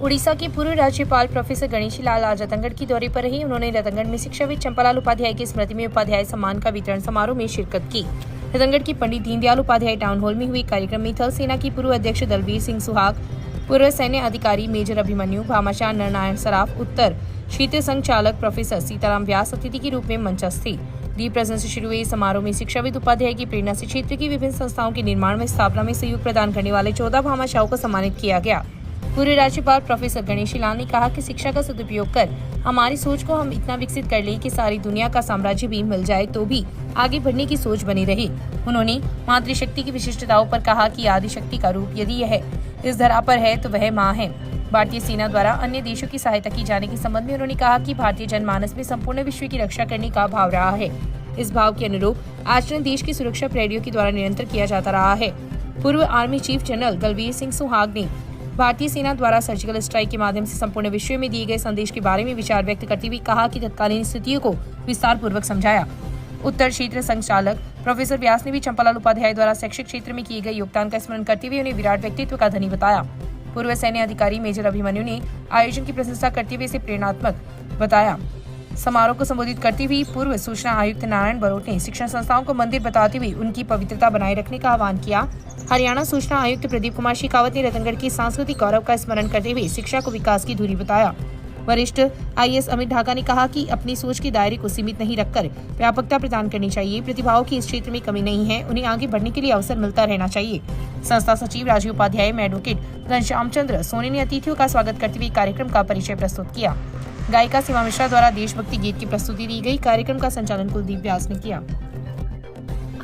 उड़ीसा के पूर्व राज्यपाल प्रोफेसर गणेशी लाल आज रतनगढ़ की दौरे पर रही। उन्होंने रतनगढ़ में शिक्षाविद चंपालाल उपाध्याय की स्मृति में उपाध्याय सम्मान का वितरण समारोह में शिरकत की। रतनगढ़ की पंडित दीनदयाल उपाध्याय टाउन हॉल में हुई कार्यक्रम में थल सेना की पूर्व अध्यक्ष दलवीर सिंह सुहाग, पूर्व सैन्य अधिकारी मेजर अभिमन्यु, भामाशाह नरनारायण सराफ, उत्तर क्षेत्र संघ चालक प्रोफेसर सीताराम व्यास अतिथि के रूप में मंचस्थ थे। दीप प्रज्वलन से शुरू हुए समारोह में शिक्षाविद उपाध्याय की प्रेरणा से क्षेत्र की विभिन्न संस्थाओं के निर्माण में स्थापना में सहयोग प्रदान करने वाले 14 भामाशाहों को सम्मानित किया गया। पूर्व राज्यपाल प्रोफेसर गणेशी लाल ने कहा कि शिक्षा का सदुपयोग कर हमारी सोच को हम इतना विकसित कर लें कि सारी दुनिया का साम्राज्य भी मिल जाए तो भी आगे बढ़ने की सोच बनी रहे। उन्होंने मातृशक्ति की विशिष्टताओं पर कहा कि आदि शक्ति का रूप यदि यह इस धरा पर है तो वह माँ है। भारतीय सेना द्वारा अन्य देशों की सहायता की जाने के संबंध में उन्होंने कहा कि भारतीय जनमानस में संपूर्ण विश्व की रक्षा करने का भाव रहा है। इस भाव के अनुरूप आचरण देश की सुरक्षा प्रहरियों के द्वारा निरंतर किया जाता रहा है। पूर्व army chief general Dalbir Singh Suhag ने भारतीय सेना द्वारा सर्जिकल स्ट्राइक के माध्यम से संपूर्ण विश्व में दिए गए संदेश के बारे में विचार व्यक्त करते हुए कहा कि तत्कालीन स्थितियों को विस्तार पूर्वक समझाया। उत्तर क्षेत्र संचालक प्रोफेसर व्यास ने भी चंपालाल उपाध्याय द्वारा शैक्षिक क्षेत्र में किए गए योगदान का स्मरण करते हुए उन्हें विराट व्यक्तित्व का धनी बताया। पूर्व सैन्य अधिकारी मेजर अभिमन्यु ने आयोजन की प्रशंसा करते हुए इसे प्रेरणात्मक बताया। समारोह को संबोधित करते हुए पूर्व सूचना आयुक्त नारायण बरोट ने शिक्षण संस्थाओं को मंदिर बताते हुए उनकी पवित्रता बनाए रखने का आह्वान किया। हरियाणा सूचना आयुक्त प्रदीप कुमार शेखावत ने रतनगढ़ की सांस्कृतिक गौरव का स्मरण करते हुए शिक्षा को विकास की धुरी बताया। वरिष्ठ आईएएस अमित ढाका ने कहा कि अपनी सोच के दायरे को सीमित नहीं रखकर व्यापकता प्रदान करनी चाहिए। प्रतिभाओं की इस क्षेत्र में कमी नहीं है, उन्हें आगे बढ़ने के लिए अवसर मिलता रहना चाहिए। संस्था सचिव राजीव उपाध्याय, एडवोकेट घनश्याम चंद्र सोनी ने अतिथियों का स्वागत करते हुए कार्यक्रम का परिचय प्रस्तुत किया। गायिका सीमा मिश्रा द्वारा देशभक्ति गीत की प्रस्तुति दी गई। कार्यक्रम का संचालन कुलदीप व्यास ने किया।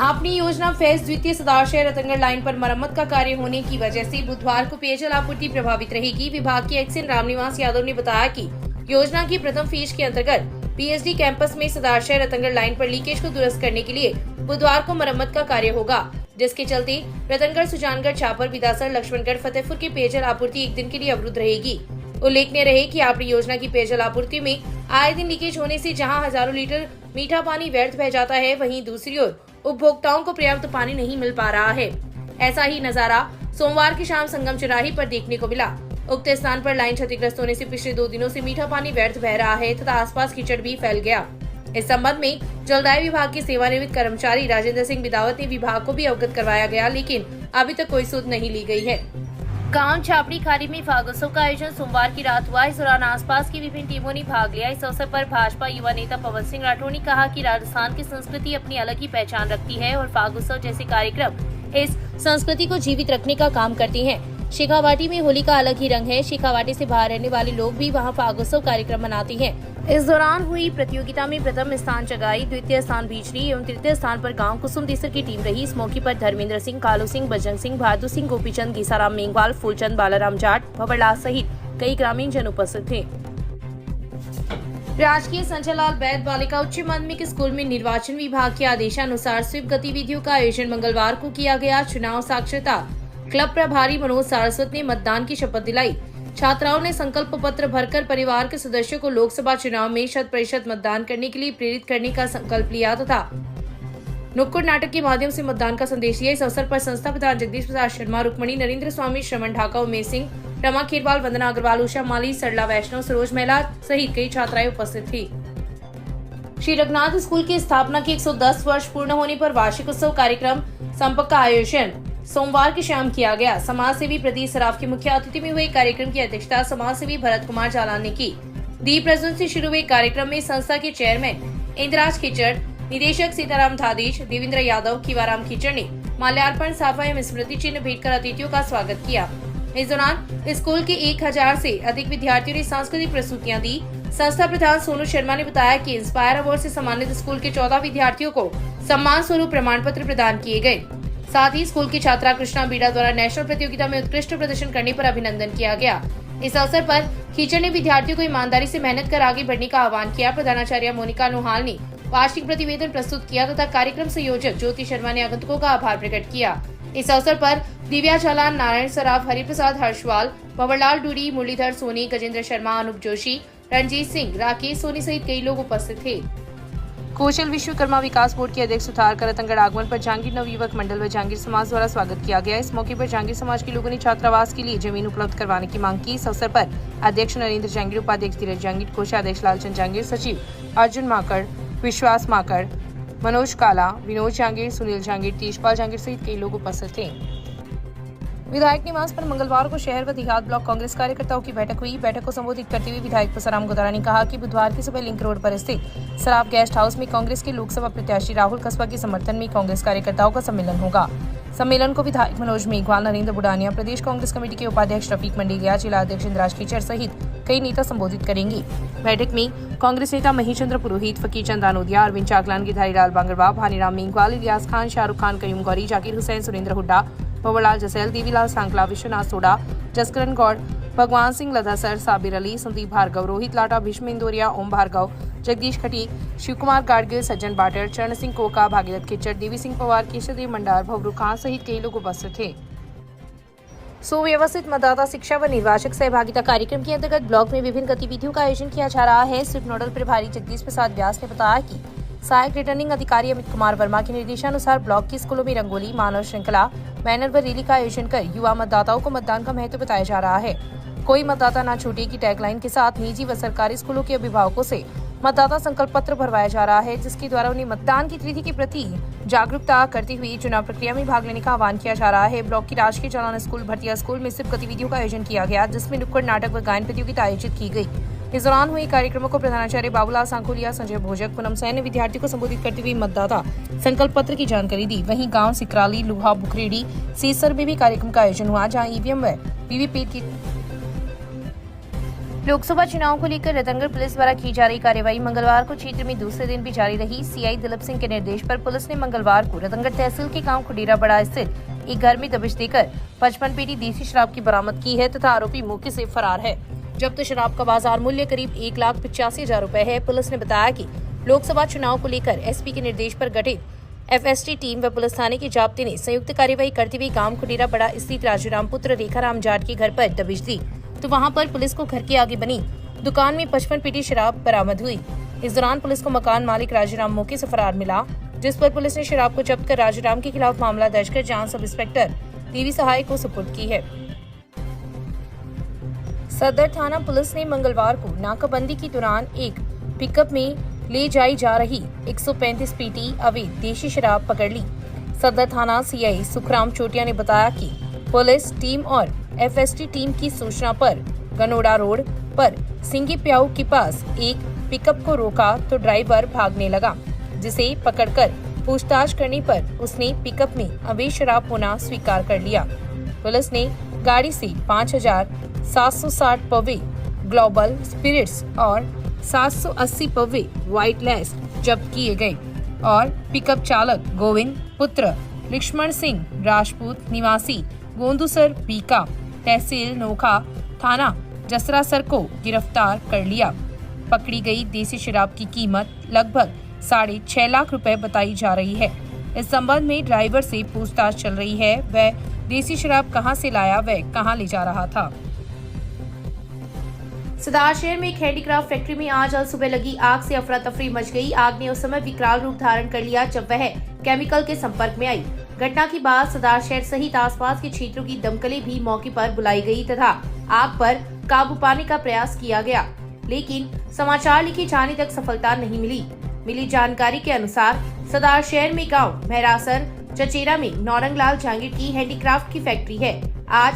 आपनी योजना फेज द्वितीय सदाशय रतनगढ़ लाइन पर मरम्मत का कार्य होने की वजह से बुधवार को पेयजल आपूर्ति प्रभावित रहेगी। विभाग के एक्सन रामनिवास यादव ने बताया कि योजना की प्रथम फेज के अंतर्गत पीएचडी कैंपस में सदाशय रतनगढ़ लाइन पर लीकेज को दुरुस्त करने के लिए बुधवार को मरम्मत का कार्य होगा, जिसके चलते रतनगढ़, सुजानगढ़, छापर, बिदासर, लक्ष्मणगढ़, फतेहपुर की पेयजल आपूर्ति एक दिन के लिए अवरुद्ध रहेगी। उल्लेखनीय रहे कि आपनी योजना की पेयजल आपूर्ति में आए दिन लीकेज होने से जहां हजारों लीटर मीठा पानी व्यर्थ बह जाता है, वहीं दूसरी ओर उपभोक्ताओं को पर्याप्त पानी नहीं मिल पा रहा है। ऐसा ही नजारा सोमवार की शाम संगम चौराहे पर देखने को मिला। उक्त स्थान पर लाइन क्षतिग्रस्त होने से पिछले 2 दिनों से मीठा पानी व्यर्थ बह रहा है तथा आसपास कीचड़ भी फैल गया। इस संबंध में जलदाय विभाग के सेवानिवृत्त कर्मचारी राजेंद्र सिंह बिदावत ने विभाग को भी अवगत करवाया गया, लेकिन अभी तक कोई सुध नहीं ली गई है। गांव छापड़ी खारी में फागोत्सव का आयोजन सोमवार की रात हुआ। इस दौरान आसपास की विभिन्न टीमों ने भाग लिया। इस अवसर पर भाजपा युवा नेता पवन सिंह राठौर ने कहा कि राजस्थान की संस्कृति अपनी अलग ही पहचान रखती है और फागोत्सव जैसे कार्यक्रम इस संस्कृति को जीवित रखने का काम करते हैं। शेखावाटी में होली का अलग ही रंग है। शेखावाटी से बाहर रहने वाले लोग भी वहां फागोत्सव कार्यक्रम मनाते हैं। इस दौरान हुई प्रतियोगिता में प्रथम स्थान जगाई, द्वितीय स्थान भीचरी एवं तृतीय स्थान पर गांव कुसुमदेसर की टीम रही। इस मौके पर धर्मेंद्र सिंह, कालू सिंह, बजरंग सिंह, बहादुर सिंह, गोपीचंद, गीसाराम मेघवाल, फूलचंद, बालाराम जाट, भंवरलाल सहित कई ग्रामीण जन उपस्थित थे। राजकीय संचालाल वैद बालिका उच्च माध्यमिक स्कूल में निर्वाचन विभाग के आदेशानुसार स्वीप गतिविधियों का आयोजन मंगलवार को किया गया। चुनाव साक्षरता क्लब प्रभारी मनोज सारस्वत ने मतदान की शपथ दिलाई। छात्राओं ने संकल्प पत्र भरकर परिवार के सदस्यों को लोकसभा चुनाव में 100% मतदान करने के लिए प्रेरित करने का संकल्प लिया तथा नुक्कड़ नाटक के माध्यम से मतदान का संदेश दिया। इस अवसर पर संस्था प्रधान जगदीश प्रसाद शर्मा, रुक्मणी, नरेंद्र स्वामी, श्रवण ढाका, उमेश सिंह, रमा खीरवाल, वंदना अग्रवाल, उषा माली, सरला वैष्णव, सरोज महिला सहित कई छात्राएं उपस्थित थी। श्री रघुनाथ स्कूल की स्थापना के 110 वर्ष पूर्ण होने पर वार्षिक उत्सव कार्यक्रम संपक का आयोजन सोमवार की शाम किया गया। समाज सेवी प्रदीप सराफ के मुख्य अतिथि में हुए कार्यक्रम की अध्यक्षता समाज सेवी भरत कुमार जालान ने की। दीप प्रज्वलन से शुरू हुए कार्यक्रम में संस्था के चेयरमैन इंद्राज खिचड़, निदेशक सीताराम धादेश, देवेंद्र यादव, खीवाराम खिचड़ ने माल्यार्पण, साफा एवं स्मृति चिन्ह भेंट कर अतिथियों का स्वागत किया। इस दौरान स्कूल के 1000 से अधिक विद्यार्थियों ने सांस्कृतिक प्रस्तुतियां दी। संस्था प्रधान सोनू शर्मा ने बताया कि इंस्पायर अवार्ड से सम्मानित स्कूल के 14 विद्यार्थियों को सम्मान स्वरूप प्रमाण पत्र प्रदान किए गए। साथ ही स्कूल की छात्रा कृष्णा बीड़ा द्वारा नेशनल प्रतियोगिता में उत्कृष्ट प्रदर्शन करने पर अभिनंदन किया गया। इस अवसर पर खीचड़ ने विद्यार्थियों को ईमानदारी से मेहनत कर आगे बढ़ने का आह्वान किया। प्रधानाचार्य मोनिका नोहाल ने वार्षिक प्रतिवेदन प्रस्तुत किया तथा कार्यक्रम संयोजक ज्योति शर्मा ने आगंतुकों का आभार प्रकट किया। इस अवसर पर दिव्या चालान, नारायण सराफ, हरिप्रसाद हर्षवाल, भंवरलाल डूरी, मुरलीधर सोनी, गजेंद्र शर्मा, अनूप जोशी, रणजीत सिंह, राकेश सोनी सहित कई लोग उपस्थित थे। कौशल विश्वकर्मा विकास बोर्ड के अध्यक्ष सुथार का रतनगढ़ आगमन पर जहांगीर नवयुवक मंडल व जहांगीर समाज द्वारा स्वागत किया गया। इस मौके पर जहांगीर समाज के लोगों ने छात्रावास के लिए जमीन उपलब्ध करवाने की मांग की। इस अवसर पर अध्यक्ष नरेंद्र जहांगीर, उपाध्यक्ष धीरज जहांगीर, कोषाध्यक्ष लालचंद जहांगीर, सचिव अर्जुन माकड़, विश्वास माकड़, मनोज काला, विनोद जहांगीर, सुनील जहांगीर, तेजपाल जहांगीर सहित कई लोग उपस्थित थे। विधायक निवास पर मंगलवार को शहर व देहात ब्लॉक कांग्रेस कार्यकर्ताओं की बैठक हुई। बैठक को संबोधित करते हुए विधायक पुष्पराम गोदारा ने कहा कि बुधवार की सुबह लिंक रोड पर स्थित सराफ गेस्ट हाउस में कांग्रेस के लोकसभा प्रत्याशी राहुल कस्बा के समर्थन में कांग्रेस कार्यकर्ताओं का सम्मेलन होगा। सम्मेलन को विधायक मनोज मेघवाल, नरेंद्र बुडानिया, प्रदेश कांग्रेस कमेटी के उपाध्यक्ष रफीक मंडेलिया, जिला अध्यक्ष इंद्राज कीचड़ सहित कई नेता संबोधित करेंगे। बैठक में कांग्रेस नेता महेशचंद्र पुरोहित, फकीर चंद दानोदिया, अरविंद चाकलान, गिधारी लाल बांगरवा, भानीराम मेघवाल, इलियास खान, शाहरुख खान, कयूम गौरी, जाकिर हुसैन, सुरेंद्र हुड्डा, पवरलाल जसैल, देवीलाल सांकला, विश्वनाथ सोडा, जसकरण गौड़, भगवान सिंह लधासर, साबिर अली, संदीप भार्गव, रोहित लाटा, भीष्म इंदोरिया, ओम भार्गव, जगदीश खटीक, शिवकुमार गाडगिल, सज्जन बाटर, चरण सिंह कोका, भागीरथ खिच्चर, देवी सिंह पवार, केशवदेव मंडार, भवरू खान सहित कई लोग उपस्थित थे। सुव्यवस्थित मतदाता शिक्षा व निर्वाचक सहभागिता कार्यक्रम के अंतर्गत ब्लॉक में विभिन्न गतिविधियों का आयोजन किया जा रहा है। स्वीप नोडल प्रभारी जगदीश प्रसाद व्यास ने बताया कि सहायक रिटर्निंग अधिकारी अमित कुमार वर्मा के निर्देशानुसार ब्लॉक के स्कूलों में रंगोली, मानव श्रृंखला, बैनर व रैली का आयोजन कर युवा मतदाताओं को मतदान का महत्व बताया जा रहा है। कोई मतदाता न छूटे की टैगलाइन के साथ निजी व सरकारी स्कूलों के अभिभावकों से मतदाता संकल्प पत्र भरवाया जा रहा है, जिसके द्वारा उन्हें मतदान की तिथि के प्रति जागरूकता करते हुए चुनाव प्रक्रिया में भाग लेने का आह्वान किया जा रहा है। ब्लॉक की राजकीय जलान स्कूल भरतिया स्कूल में सिर्फ गतिविधियों का आयोजन किया गया, जिसमें नुक्कड़ नाटक व गायन प्रतियोगिता आयोजित की गई। इस दौरान हुए कार्यक्रमों को प्रधानाचार्य बाबूलाल सांखोलिया, संजय भोजक, पूनम सैन ने विद्यार्थियों को संबोधित करते हुए मतदाता संकल्प पत्र की जानकारी दी। वहीं गांव सिकराली, लुहा, बुखरेड़ी, सीसर में भी कार्यक्रम का आयोजन हुआ, जहां ईवीएम व वीवीपैट की लोकसभा चुनाव को लेकर रतनगढ़ पुलिस द्वारा की जा रही कार्रवाई मंगलवार को क्षेत्र में दूसरे दिन भी जारी रही। सीआई दिलीप सिंह के निर्देश पर पुलिस ने मंगलवार को रतनगढ़ तहसील के गांव खुडेरा बड़ा स्थित एक घर में दबिश देकर 55 पेटी देसी शराब की बरामद की है तथा आरोपी मौके से फरार है। जब्त शराब का बाजार मूल्य करीब 1,85,000 रुपए है। पुलिस ने बताया कि लोकसभा चुनाव को लेकर एसपी के निर्देश पर गठित एफएसटी टीम व पुलिस थाने के जाब्ते ने संयुक्त कार्रवाई करते हुए गांव खुडेरा बड़ा स्थित राजूराम पुत्र रेखाराम जाट के घर पर दबिश दी, तो वहां पर पुलिस को घर के आगे बनी दुकान में 55 पेटी शराब बरामद हुई। इस दौरान पुलिस को मकान मालिक राजूराम मौके से फरार मिला, जिस पर पुलिस ने शराब को जब्त कर राजूराम के खिलाफ मामला दर्ज कर जांच सब इंस्पेक्टर देवी सहाय को सुपुर्द की है। सदर थाना पुलिस ने मंगलवार को नाकाबंदी के दौरान एक पिकअप में ले जाई जा रही 135 पेटी अवैध देशी शराब पकड़ ली। सदर थाना सीआई सुखराम चोटिया ने बताया कि पुलिस टीम और एफएसटी टीम की सूचना पर गनोड़ा रोड पर सिंगी प्याऊ के पास एक पिकअप को रोका तो ड्राइवर भागने लगा, जिसे पकड़कर पूछताछ करने पर उसने पिकअप में अवैध शराब होना स्वीकार कर लिया। पुलिस ने गाड़ी से 5,760 पवे ग्लोबल स्पिरिट्स और 780 पवे व्हाइट लेस जब्त किए गए और पिकअप चालक गोविंद पुत्र लक्ष्मण सिंह राजपूत निवासी गोंदुसर बीका तहसील नोखा थाना जसरासर को गिरफ्तार कर लिया। पकड़ी गई देसी शराब की कीमत लगभग 6.5 लाख रुपए बताई जा रही है। इस संबंध में ड्राइवर से पूछताछ चल रही है, वह देसी शराब कहां से लाया, वह कहां ले जा रहा था। सिदार शहर में एक हैंडीक्राफ्ट फैक्ट्री में आज सुबह लगी आग से अफरा तफरी मच गई। आग ने उस समय विकराल रूप धारण कर लिया जब वह केमिकल के संपर्क में आई। घटना के बाद सिदार शहर सहित आसपास के क्षेत्रों की दमकलें भी मौके पर बुलाई गई तथा आग पर काबू पाने का प्रयास किया गया, लेकिन समाचार लिखे जाने तक सफलता नहीं मिली। मिली जानकारी के अनुसार सिदार शहर में गांव महरासर चचेरा में नौरंगलाल जहांगीर की हैंडीक्राफ्ट की फैक्ट्री है। आज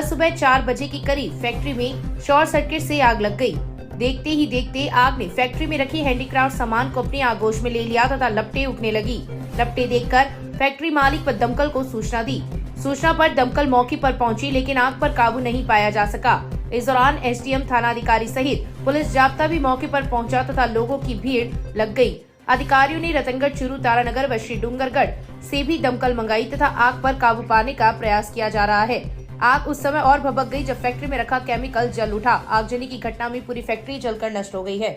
सुबह 4 बजे के करीब फैक्ट्री में शॉर्ट सर्किट से आग लग गई। देखते ही देखते आग ने फैक्ट्री में रखी हैंडीक्राफ्ट सामान को अपने आगोश में ले लिया तथा लपटें उठने लगी। लपटें देखकर फैक्ट्री मालिक व दमकल को सूचना दी। सूचना पर दमकल मौके पर पहुंची, लेकिन आग पर काबू नहीं पाया जा सका। इस दौरान एसडीएम थाना अधिकारी सहित पुलिस जाब्ता भी मौके पर पहुंचा तथा लोगों की भीड़ लग गई। अधिकारियों ने रतनगढ़, चूरू, तारानगर व श्री डूंगरगढ़ से भी दमकल मंगाई तथा आग पर काबू पाने का प्रयास किया जा रहा है। आग उस समय और भभक गई जब फैक्ट्री में रखा केमिकल जल उठा। आगजनी की घटना में पूरी फैक्ट्री जलकर नष्ट हो गई है।